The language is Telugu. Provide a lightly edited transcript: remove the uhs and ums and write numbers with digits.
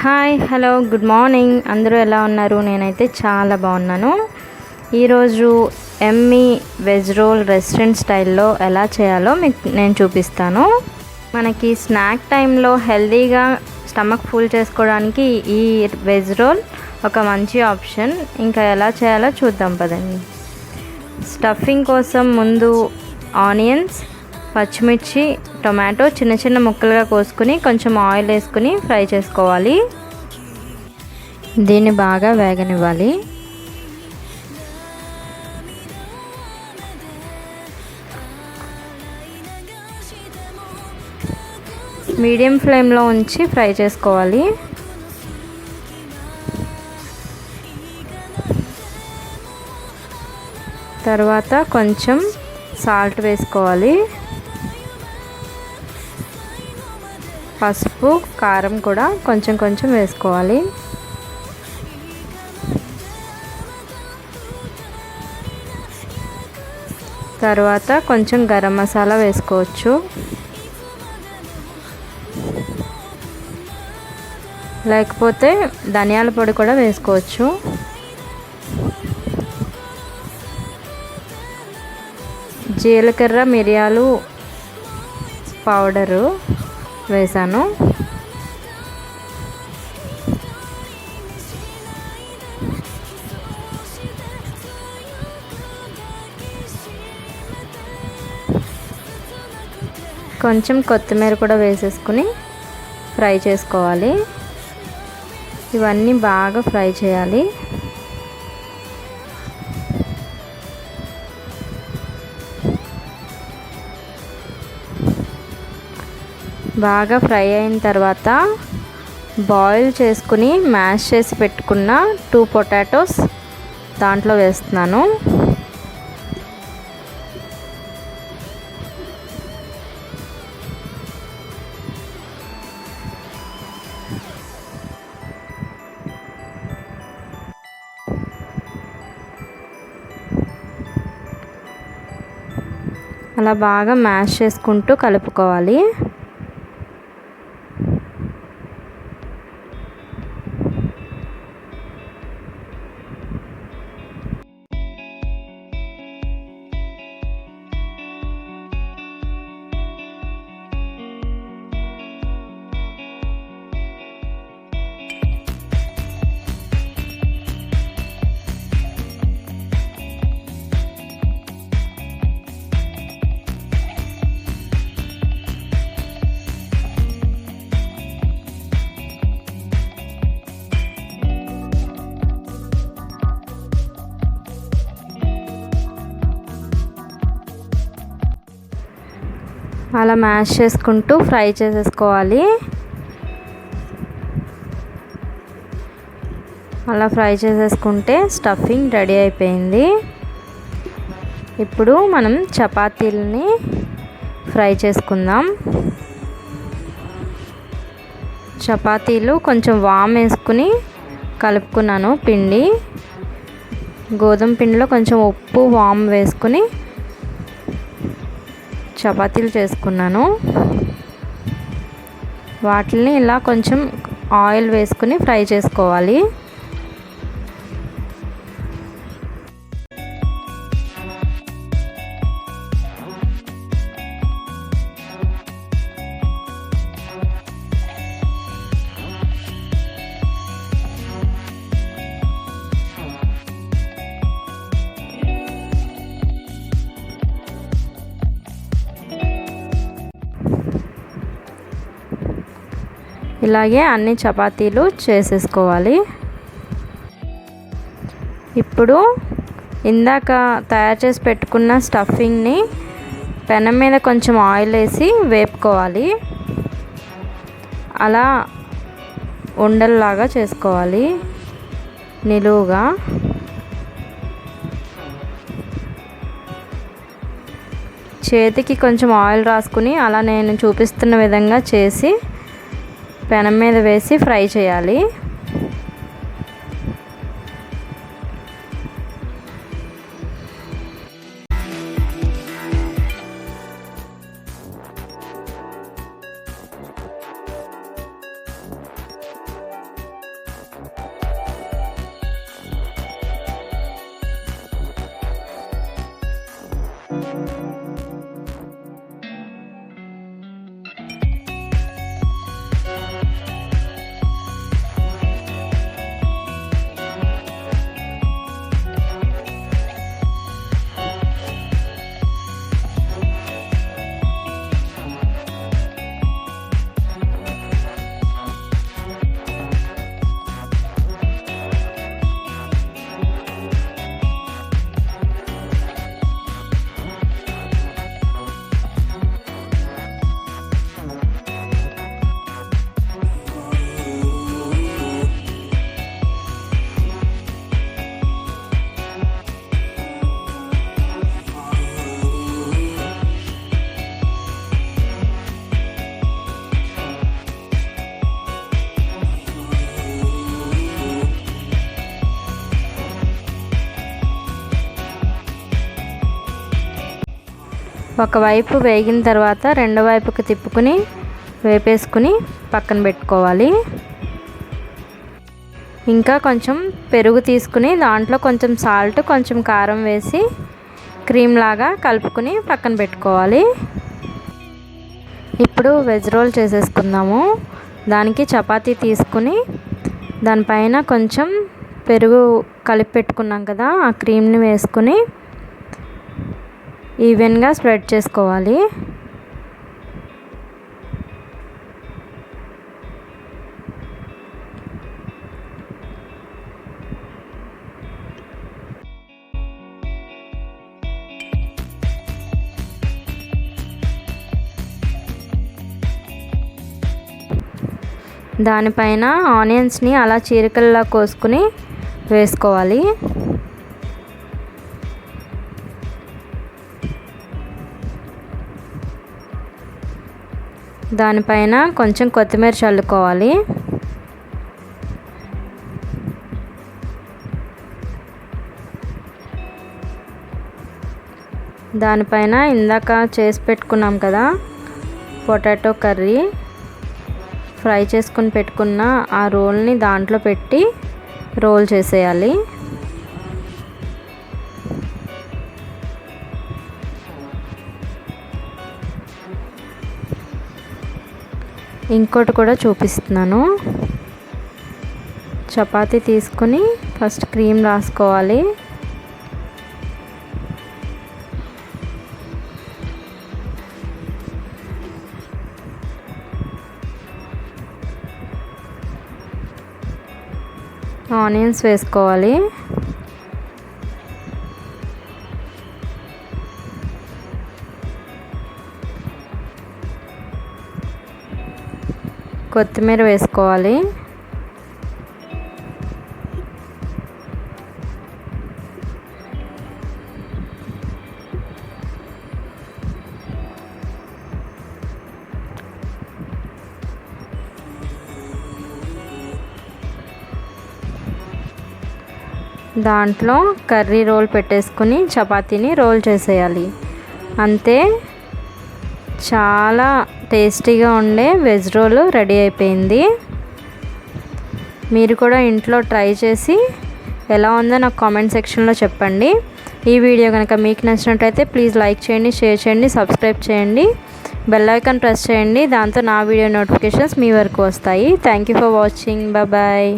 Hi hello good morning. అందరూ ఎలా ఉన్నారు? నేనైతే చాలా బాగున్నాను. ఈరోజు ఎమ్మీ వెజ్ రోల్ రెస్టారెంట్ స్టైల్లో ఎలా చేయాలో మీకు నేను చూపిస్తాను. మనకి స్నాక్ టైంలో హెల్తీగా స్టమక్ ఫుల్ చేసుకోవడానికి ఈ వెజ్ రోల్ ఒక మంచి ఆప్షన్. ఇంకా ఎలా చేయాలో చూద్దాం పదండి. స్టఫింగ్ కోసం ముందు ఆనియన్స్, పచ్చిమిర్చి, టొమాటో చిన్న చిన్న ముక్కలుగా కోసుకుని కొంచెం ఆయిల్ వేసుకుని ఫ్రై చేసుకోవాలి. దీన్ని బాగా వేగనివ్వాలి. మీడియం ఫ్లేమ్లో ఉంచి ఫ్రై చేసుకోవాలి. తర్వాత కొంచెం సాల్ట్ వేసుకోవాలి. పసుపు, కారం కూడా కొంచెం కొంచెం వేసుకోవాలి. తర్వాత కొంచెం గరం మసాలా వేసుకోవచ్చు. లేకపోతే ధనియాల పొడి కూడా వేసుకోవచ్చు. జీలకర్ర, మిరియాలు పౌడరు వేసాను. కొంచెం కొత్తిమీర కూడా వేసేసుకుని ఫ్రై చేసుకోవాలి. ఇవన్నీ బాగా ఫ్రై చేయాలి. బాగా ఫ్రై అయిన తర్వాత బాయిల్ చేసుకుని మ్యాష్ చేసి పెట్టుకున్న 2 పొటాటోస్ దాంట్లో వేస్తున్నాను. అలా బాగా మ్యాష్ చేసుకుంటూ కలుపుకోవాలి. అలా మ్యాష్ చేసుకుంటూ ఫ్రై చేసేసుకోవాలి. అలా ఫ్రై చేసేసుకుంటే స్టఫింగ్ రెడీ అయిపోయింది. ఇప్పుడు మనం చపాతీలని ఫ్రై చేసుకుందాం. చపాతీలు కొంచెం వామ్ వేసుకుని కలుపుకున్నాను పిండి. గోధుమ పిండిలో కొంచెం ఉప్పు, వామ్ వేసుకుని చపాతీలు చేసుకున్నాను. వాటిని ఇలా కొంచెం ఆయిల్ వేసుకుని ఫ్రై చేసుకోవాలి. ఇలాగే అన్ని చపాతీలు చేసేసుకోవాలి. ఇప్పుడు ఇందాక తయారు చేసి పెట్టుకున్న స్టఫింగ్ని పెనం మీద కొంచెం ఆయిల్ వేసి వేపుకోవాలి. అలా ఉండల్లాగా చేసుకోవాలి నిలువుగా. చేతికి కొంచెం ఆయిల్ రాసుకుని అలా నేను చూపిస్తున్న విధంగా చేసి పెనం మీద వేసి ఫ్రై చేయాలి. ఒకవైపు వేగిన తర్వాత రెండో వైపుకి తిప్పుకుని వేపేసుకుని పక్కన పెట్టుకోవాలి. ఇంకా కొంచెం పెరుగు తీసుకుని దాంట్లో కొంచెం సాల్ట్ కొంచెం కారం వేసి క్రీమ్ లాగా కలుపుకుని పక్కన పెట్టుకోవాలి. ఇప్పుడు వెజ్ రోల్ చేసేసుకుందాము. దానికి చపాతీ తీసుకుని దానిపైన కొంచెం పెరుగు కలిపి పెట్టుకున్నాం కదా, ఆ క్రీమ్ని వేసుకుని ఈవెన్గా స్ప్రెడ్ చేసుకోవాలి. దానిపైన ఆనియన్స్ని అలా చీరికల్లా కోసుకుని వేసుకోవాలి. దానిపైన కొంచెం కొత్తిమీర చల్లుకోవాలి. దానిపైన ఇందాక చేసి పెట్టుకున్నాం కదా పొటాటో కర్రీ, ఫ్రై చేసుకుని పెట్టుకున్న ఆ రోల్ని దాంట్లో పెట్టి రోల్ చేసేయాలి. ఇంకోటి కూడా చూపిస్తున్నాను. చపాతీ తీసుకుని ఫస్ట్ క్రీమ్ రాసుకోవాలి. ఆనియన్స్ వేసుకోవాలి. కొత్తిమీర వేసుకోవాలి. దాంట్లో కర్రీ రోల్ పెట్టేసుకుని చపాతీని రోల్ చేసేయాలి. అంతే, చాలా టేస్టీగా ఉండే వెజ్ రోల్ రెడీ అయిపోయింది. మీరు కూడా ఇంట్లో ట్రై చేసి ఎలా ఉందో నాకు కామెంట్ సెక్షన్లో చెప్పండి. ఈ వీడియో కనుక మీకు నచ్చినట్టయితే ప్లీజ్ లైక్ చేయండి, షేర్ చేయండి, సబ్స్క్రైబ్ చేయండి, బెల్ ఐకాన్ ప్రెస్ చేయండి. దాంతో నా వీడియో నోటిఫికేషన్స్ మీ వరకు వస్తాయి. Thank you for watching. Bye.